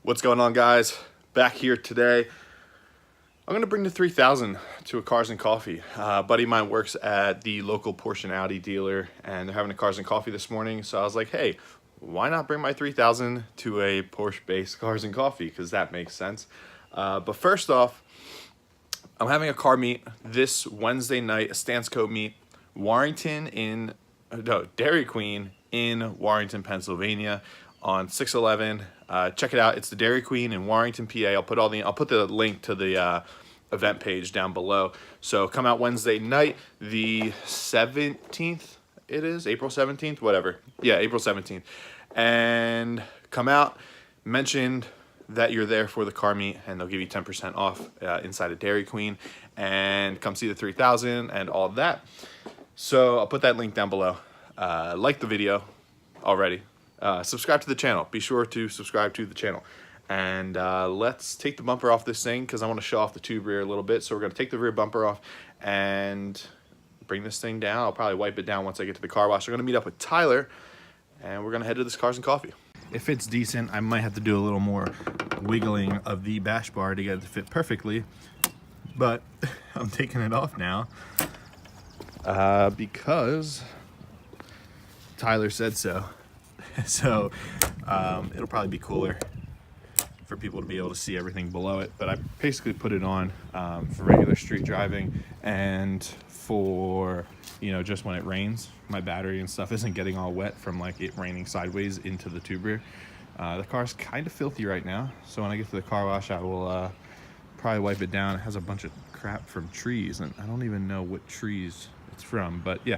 What's going on, guys? Back here today. I'm gonna bring the 3000 to a Cars and Coffee. A buddy of mine works at the local Porsche and Audi dealer, and they're having a Cars and Coffee this morning. So I was like, hey, why not bring my 3000 to a Porsche-based Cars and Coffee? Because that makes sense. But first off, I'm having a car meet this Wednesday night, a Stansco meet, Dairy Queen in Warrington, Pennsylvania, on 6/11. Check it out. It's the Dairy Queen in Warrington, PA. I'll put the link to the event page down below. So come out Wednesday night, the 17th. It is April 17th, whatever. Yeah, April 17th. And come out, mention that you're there for the car meet, and they'll give you 10% off inside of Dairy Queen. And come see the 3000 and all that. So I'll put that link down below. Like the video already. Subscribe to the channel. Be sure to subscribe to the channel. And let's take the bumper off this thing because I want to show off the tube rear a little bit. So we're going to take the rear bumper off and bring this thing down. I'll probably wipe it down once I get to the car wash. I'm going to meet up with Tyler, and we're going to head to this Cars and Coffee. If it's decent, I might have to do a little more wiggling of the bash bar to get it to fit perfectly. But I'm taking it off now because Tyler said so. So it'll probably be cooler for people to be able to see everything below it. But I basically put it on for regular street driving and for, just when it rains. My battery and stuff isn't getting all wet from like it raining sideways into the tube rear. The car's kind of filthy right now. So when I get to the car wash, I will probably wipe it down. It has a bunch of crap from trees, and I don't even know what trees it's from, but yeah.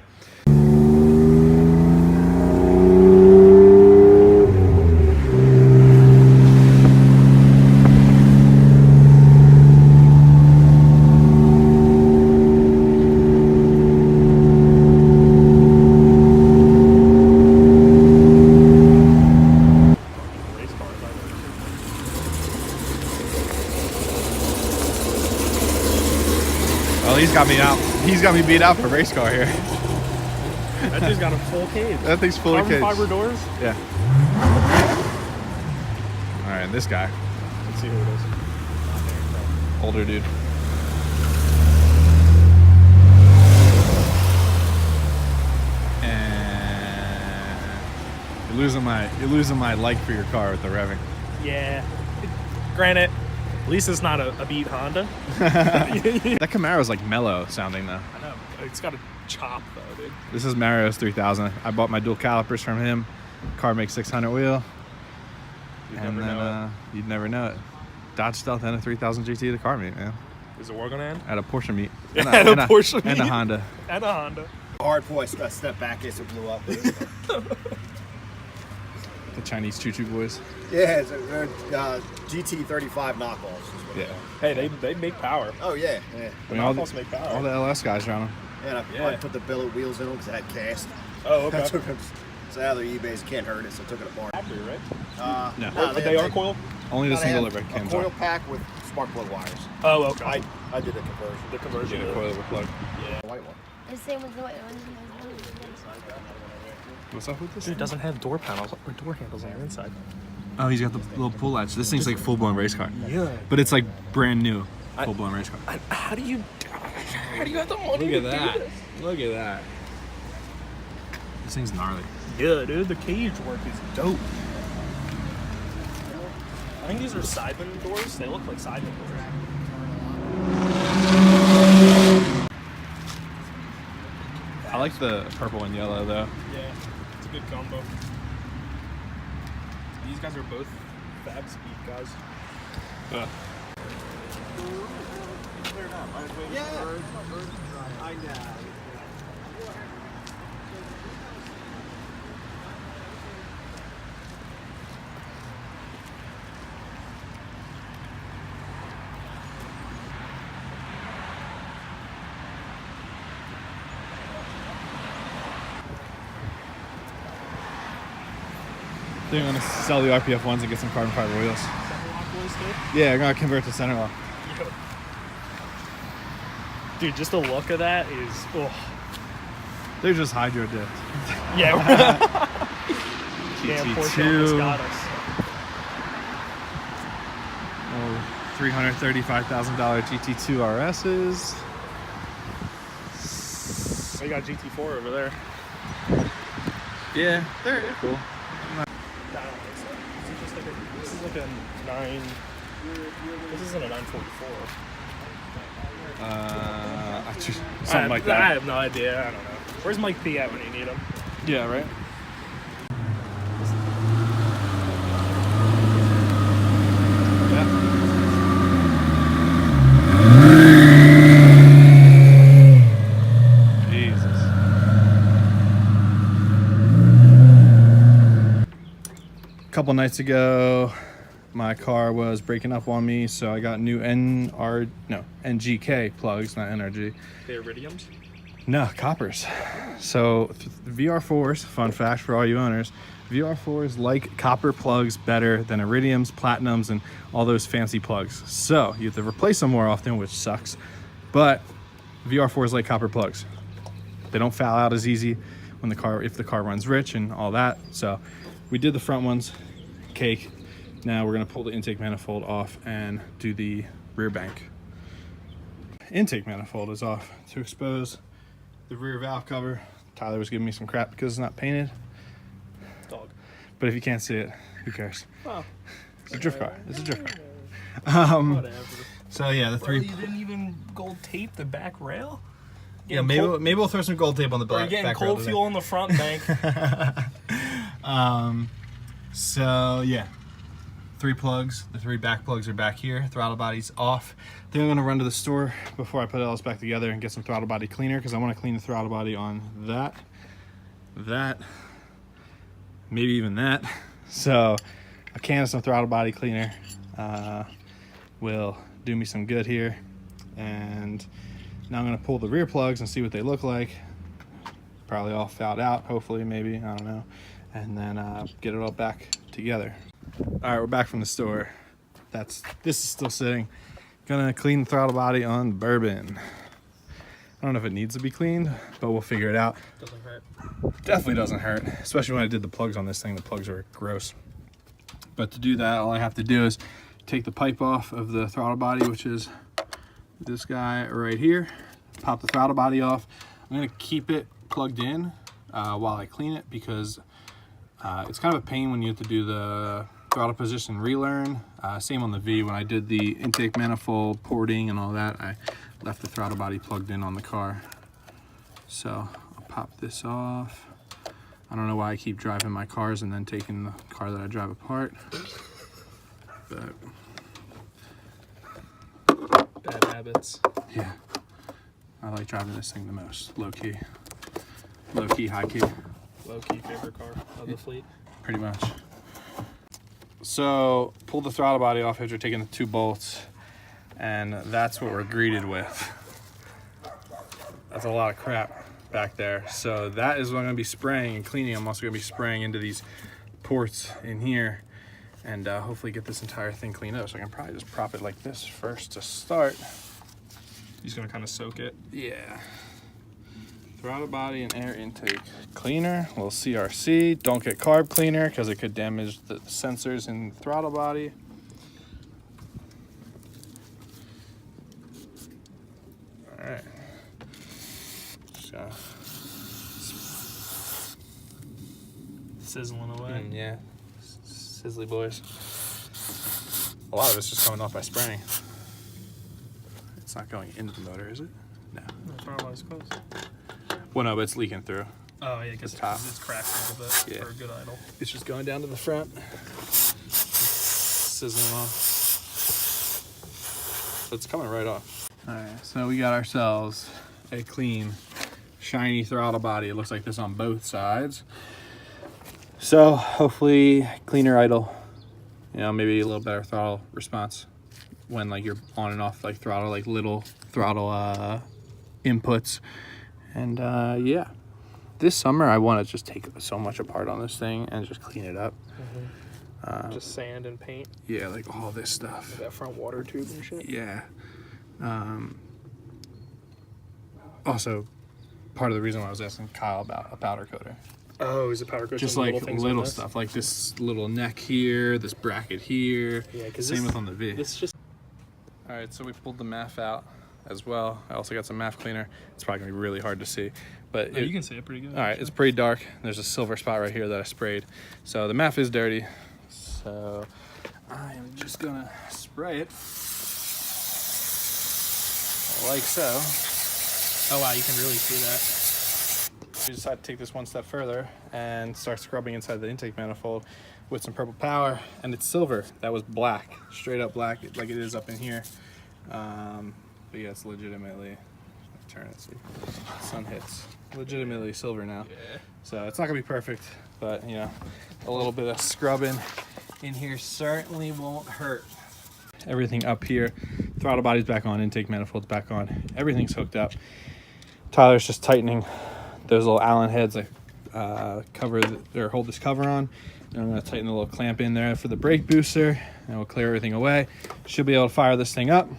Well, he's got me beat out for race car here. That thing's got a full cage. That thing's full of cage. Carbon fiber doors? Yeah. All right, and this guy. Let's see who it is. Older dude. And you're losing my like for your car with the revving. Yeah. Granted, at least it's not a beat Honda. That Camaro's like mellow sounding though. I know. It's got a chop though, dude. This is Mario's 3000. I bought my dual calipers from him. Car makes 600 wheel. You'd never know it. Dodge Stealth and a 3000 GT to car meet, man. Is the war gonna end? At a Porsche meet. And a Porsche meet. And a Honda. And a Honda. Hard for a step back as it blew up. The Chinese choo-choo boys. Yeah, it's a GT35 knockoffs. Yeah. Hey, they make power. Oh yeah. The knockoffs make power. All the LS guys around them. And I put the billet wheels in them because it had cast. Oh, okay. So now their eBays can't hurt it, so I took it apart. Factory, right? No. They are coil? Only the single liver cams coil are. pack with spark plug wires. Oh, okay. I did the conversion. The conversion. Yeah, coil over plug. Yeah. The white one. The same with the white one. What's up with this? Dude, it doesn't have door panels or door handles on the inside. Oh, he's got the little pull latch. This thing's like full-blown race car. Yeah. But it's like brand new full-blown race car. How do you have the money? Look at that. Look at that. This thing's gnarly. Yeah, dude, the cage work is dope. I think these are sideman doors. They look like sideman doors. I like the purple and yellow though. Yeah, it's a good combo. These guys are both fab speed guys. Yeah. I know. I think I'm gonna sell the RPF ones and get some carbon fiber wheels. Center lock boys too? Yeah, I'm gonna convert to center lock. Dude, just the look of that is, oh. They're just hydro dipped. Yeah. Damn, Porsche almost GT2. got us. $335,000 GT2 RSs. I got GT4 over there. Yeah, they're cool. I don't think so. This is like a 9. This isn't a 944. Something like I that. have no idea. I don't know. Where's Mike P at when you need him? Yeah, right? Jesus. A couple nights ago, my car was breaking up on me, so I got new NGK plugs, not NRG. The iridiums? No, coppers. So VR4s, fun fact for all you owners, VR4s like copper plugs better than iridiums, platinums, and all those fancy plugs. So you have to replace them more often, which sucks. But VR4s like copper plugs. They don't foul out as easy when if the car runs rich and all that. So we did the front ones, cake. Now we're gonna pull the intake manifold off and do the rear bank. Intake manifold is off to expose the rear valve cover. Tyler was giving me some crap because it's not painted. Dog. But if you can't see it, who cares? Oh. It's a drift car. It's a drift car. Whatever. So yeah, the Bro, three. you didn't even gold tape the back rail? Yeah, maybe we'll throw some gold tape on the Or back. getting back cold rail fuel on the front bank. So yeah, 3 plugs. The 3 back plugs are back here. Throttle body's off. Then I'm gonna run to the store before I put it all back together and get some throttle body cleaner because I want to clean the throttle body on that, maybe even that. So a can of some throttle body cleaner will do me some good here. And now I'm gonna pull the rear plugs and see what they look like. Probably all fouled out, hopefully, maybe, I don't know. And then get it all back together. All right, we're back from the store. This is still sitting. Gonna clean the throttle body on Bourbon. I don't know if it needs to be cleaned, but we'll figure it out. Doesn't hurt. Definitely doesn't hurt, especially when I did the plugs on this thing. The plugs are gross. But to do that, all I have to do is take the pipe off of the throttle body, which is this guy right here. Pop the throttle body off. I'm gonna keep it plugged in while I clean it because it's kind of a pain when you have to do the throttle position relearn. Same on the V. When I did the intake manifold porting and all that, I left the throttle body plugged in on the car. So I'll pop this off. I don't know why I keep driving my cars and then taking the car that I drive apart. But Bad habits. yeah, I like driving this thing the most. Low key, high key. Low-key favorite car of the fleet. Pretty much. So pull the throttle body off after taking the 2 bolts, and that's what we're greeted with. That's a lot of crap back there. So that is what I'm gonna be spraying and cleaning. I'm also gonna be spraying into these ports in here and hopefully get this entire thing cleaned up. So I can probably just prop it like this first to start. He's gonna kind of soak it. Yeah. Throttle body and air intake cleaner, little CRC. Don't get carb cleaner because it could damage the sensors in the throttle body. All right. Just gonna Sizzling away. yeah, sizzly boys. A lot of it's just coming off by spraying. It's not going into the motor, is it? No. The throttle is close. Well, no, but it's leaking through. Oh yeah, because The top. it's cracked a little bit Yeah. for a good idle. It's just going down to the front. Sizzling off. So it's coming right off. Alright, so we got ourselves a clean, shiny throttle body. It looks like this on both sides. So hopefully cleaner idle. You know, maybe a little better throttle response when like you're on and off like throttle, like little throttle inputs. And yeah, this summer I want to just take so much apart on this thing and just clean it up. Just sand and paint. Yeah, like all this stuff. That front water tube and shit. Yeah. Also, part of the reason why I was asking Kyle about a powder coater. Oh, is it powder coating? Just like things little this? stuff, like this little neck here, this bracket here. Yeah, because same with on the V. This just All right, so we pulled the MAF out as well. I also got some MAF cleaner. It's probably gonna be really hard to see, but You can see it pretty good. all right, it's pretty dark. There's a silver spot right here that I sprayed. So the MAF is dirty. So I am just gonna spray it like so. Oh wow, you can really see that. We decided to take this one step further and start scrubbing inside the intake manifold with some purple power, and it's silver. That was black, straight up black, like it is up in here. But yeah, it's legitimately, turn it, see, sun hits, legitimately silver now. Yeah. So it's not gonna be perfect, but you know, a little bit of scrubbing in here certainly won't hurt. Everything up here, throttle body's back on, intake manifold's back on, everything's hooked up. Tyler's just tightening those little Allen heads that hold this cover on. And I'm gonna tighten the little clamp in there for the brake booster, and we'll clear everything away. Should be able to fire this thing up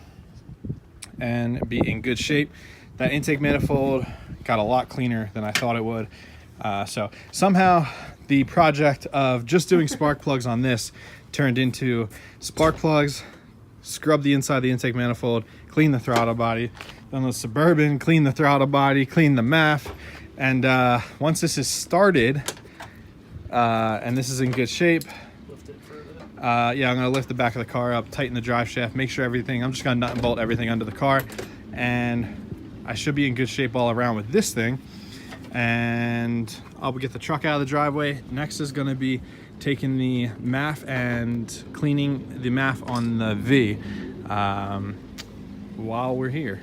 and be in good shape. That intake manifold got a lot cleaner than I thought it would. So somehow the project of just doing spark plugs on this turned into spark plugs, scrub the inside of the intake manifold, clean the throttle body, then the Suburban, clean the throttle body, clean the MAF. And once this is started, and this is in good shape, Lift it further. yeah, I'm gonna lift the back of the car up, tighten the drive shaft, make sure everything, I'm just gonna nut and bolt everything under the car, and I should be in good shape all around with this thing. And I'll get the truck out of the driveway. Next is gonna be taking the MAF and cleaning the MAF on the V while we're here.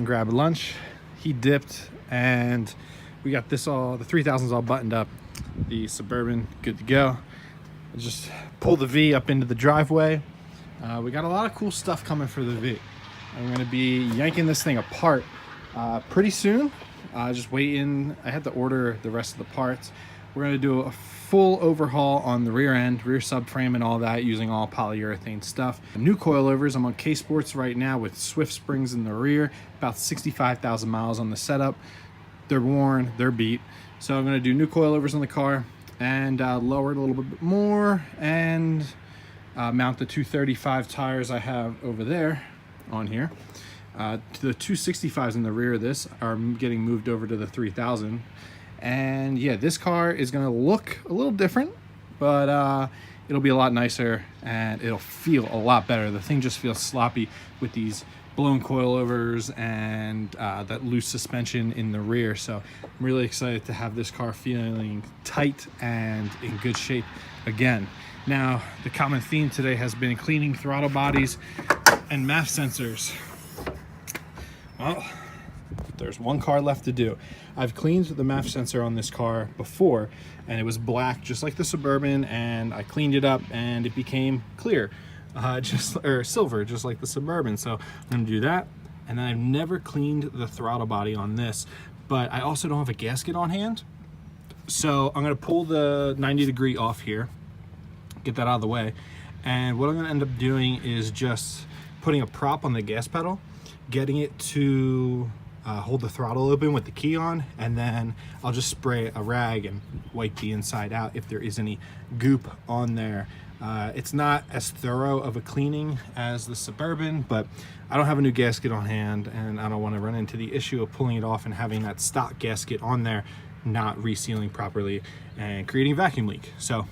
Grabbed lunch, he dipped, and we got this all, the 3000s all buttoned up, the Suburban good to go. Just pull the V up into the driveway. We got a lot of cool stuff coming for the V. I'm going to be yanking this thing apart pretty soon. Just waiting, I had to order the rest of the parts. We're going to do a full overhaul on the rear end, rear subframe and all that, using all polyurethane stuff. New coilovers, I'm on K-Sports right now with Swift springs in the rear, about 65,000 miles on the setup. They're worn, they're beat. So I'm gonna do new coilovers on the car and lower it a little bit more and mount the 235 tires I have over there on here. The 265s in the rear of this are getting moved over to the 3000. And yeah, this car is gonna look a little different, but it'll be a lot nicer and it'll feel a lot better. The thing just feels sloppy with these blown coilovers and that loose suspension in the rear. So I'm really excited to have this car feeling tight and in good shape again. Now, the common theme today has been cleaning throttle bodies and MAF sensors. Well, there's one car left to do. I've cleaned the MAF sensor on this car before, and it was black just like the Suburban, and I cleaned it up and it became clear, or silver, just like the Suburban. So I'm gonna do that. And then I've never cleaned the throttle body on this, but I also don't have a gasket on hand. So I'm gonna pull the 90-degree off here, get that out of the way. And what I'm gonna end up doing is just putting a prop on the gas pedal, getting it to hold the throttle open with the key on, and then I'll just spray a rag and wipe the inside out if there is any goop on there. It's not as thorough of a cleaning as the Suburban, but I don't have a new gasket on hand, and I don't want to run into the issue of pulling it off and having that stock gasket on there not resealing properly and creating a vacuum leak. So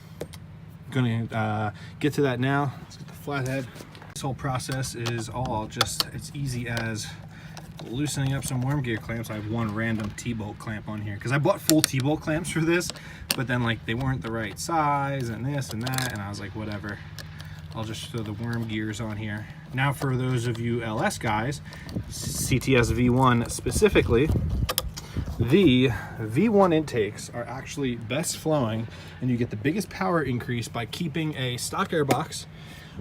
I'm gonna get to that now. Let's get the flathead. This whole process is all just, it's easy as loosening up some worm gear clamps. I have one random T-bolt clamp on here because I bought full T-bolt clamps for this, but then like they weren't the right size and this and that, and I was like, whatever, I'll just throw the worm gears on here. Now for those of you LS guys, cts-v1 specifically, the V1 intakes are actually best flowing, and you get the biggest power increase by keeping a stock air box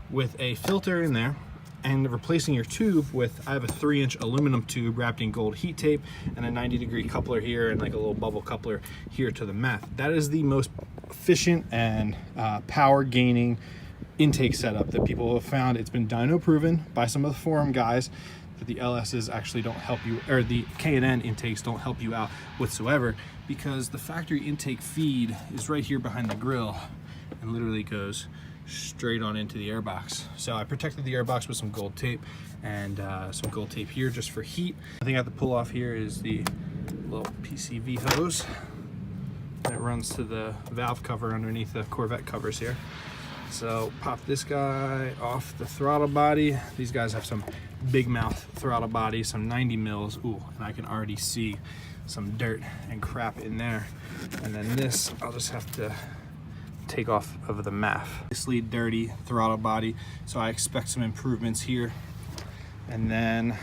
with a filter in there and replacing your tube with, I have a 3-inch aluminum tube wrapped in gold heat tape and a 90-degree coupler here and like a little bubble coupler here to the mouth. That is the most efficient and power gaining intake setup that people have found. It's been dyno proven by some of the forum guys that the LS's actually don't help you, or the K&N intakes don't help you out whatsoever, because the factory intake feed is right here behind the grill and literally goes straight on into the airbox. So I protected the airbox with some gold tape and some gold tape here just for heat. The thing I have to pull off here is the little PCV hose that runs to the valve cover underneath the Corvette covers here. So pop this guy off the throttle body. These guys have some big mouth throttle body, some 90 mils. Ooh, and I can already see some dirt and crap in there. And then this, I'll just have to take off of the MAF. Obviously dirty throttle body, so I expect some improvements here. And then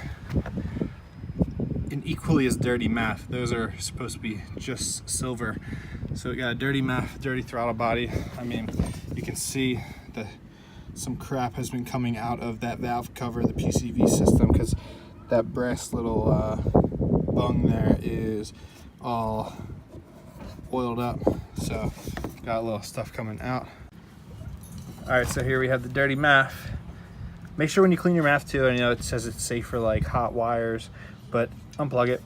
an equally as dirty MAF. Those are supposed to be just silver. So we got a dirty MAF, dirty throttle body. I mean, you can see that some crap has been coming out of that valve cover, the PCV system, because that brass little bung there is all oiled up. So got a little stuff coming out. All right, so here we have the dirty MAF. Make sure when you clean your MAF too, I know it says it's safe for like hot wires, but unplug it.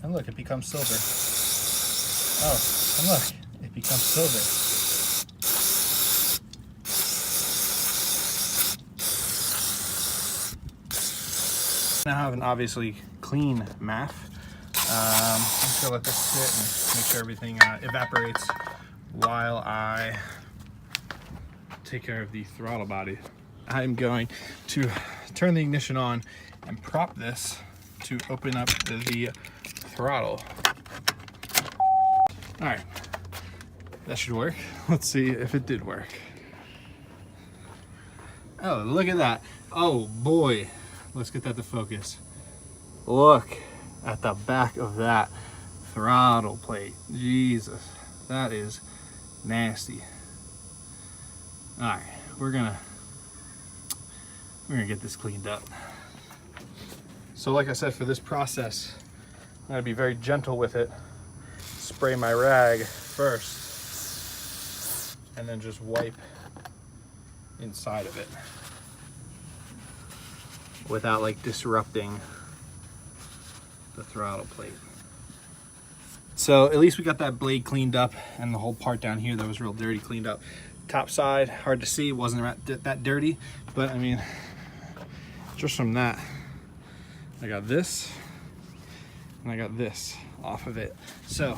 And look, it becomes silver. Oh, and look, it becomes silver. Now I have an obviously clean MAF. I'm just gonna let this sit and make sure everything evaporates while I take care of the throttle body. I'm going to turn the ignition on and prop this to open up the throttle. All right, that should work. Let's see if it did work. Oh, look at that. Oh boy, let's get that to focus. Look at the back of that throttle plate. Jesus, that is nasty. All right, we're gonna get this cleaned up. So like I said, for this process, I'm gonna be very gentle with it. Spray my rag first, and then just wipe inside of it without like disrupting the throttle plate. So at least we got that blade cleaned up and the whole part down here that was real dirty cleaned up. Top side, hard to see, wasn't that dirty, but I mean, just from that, I got this and I got this off of it. So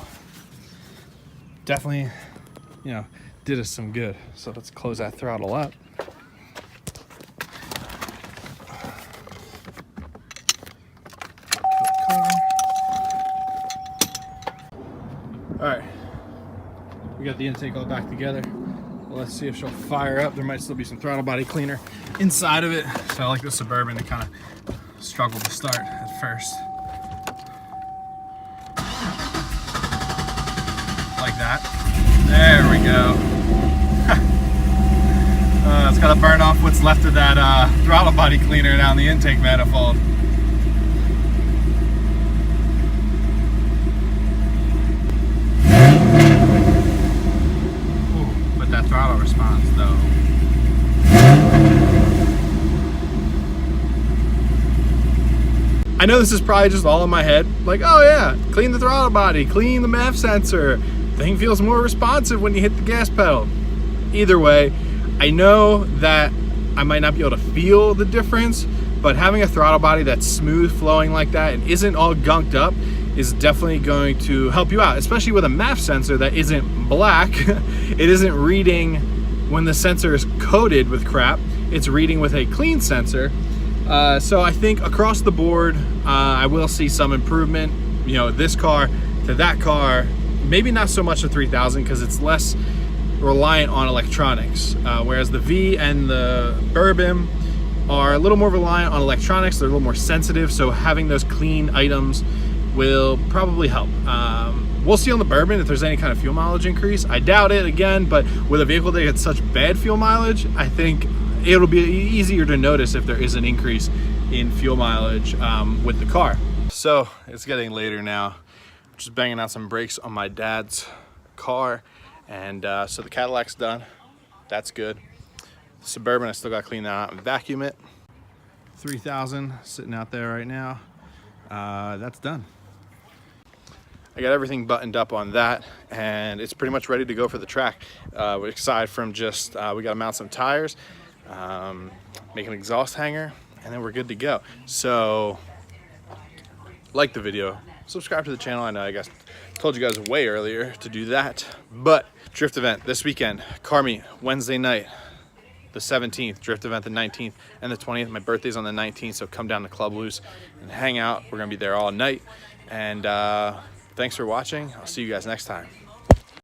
definitely, you know, did us some good. So let's close that throttle up. All right, we got the intake all back together. Let's see if she'll fire up. There might still be some throttle body cleaner inside of it. So I like the Suburban, it kind of struggled to start at first. Like that. There we go. It's got to burn off what's left of that throttle body cleaner down the intake manifold. Ooh, but that throttle response though. I know this is probably just all in my head, like, oh yeah, clean the throttle body, clean the MAF sensor, thing feels more responsive when you hit the gas pedal. Either way, I know that I might not be able to feel the difference, but having a throttle body that's smooth flowing like that and isn't all gunked up is definitely going to help you out, especially with a MAF sensor that isn't black. It isn't reading when the sensor is coated with crap. it's reading with a clean sensor. So I think across the board, I will see some improvement. You know, this car to that car, maybe not so much the 3000 because it's less reliant on electronics, whereas the V and the Bourbon are a little more reliant on electronics. They're a little more sensitive, so having those clean items will probably help. We'll see on the Bourbon if there's any kind of fuel mileage increase. I doubt it again, but with a vehicle that gets such bad fuel mileage, I think it'll be easier to notice if there is an increase in fuel mileage with the car. So it's getting later now. I'm just banging out some brakes on my dad's car, and so the Cadillac's done. That's good. The Suburban, I still got to clean that out and vacuum it. 3000 sitting out there right now. That's done. I got everything buttoned up on that, and it's pretty much ready to go for the track. Aside from just, we got to mount some tires, make an exhaust hanger, and then we're good to go. So, like the video, subscribe to the channel. I know I guess told you guys way earlier to do that, but drift event this weekend, car meet Wednesday night, the 17th, drift event the 19th and the 20th. My birthday's on the 19th, so come down to Club Loose and hang out. We're gonna be there all night, and thanks for watching. I'll see you guys next time.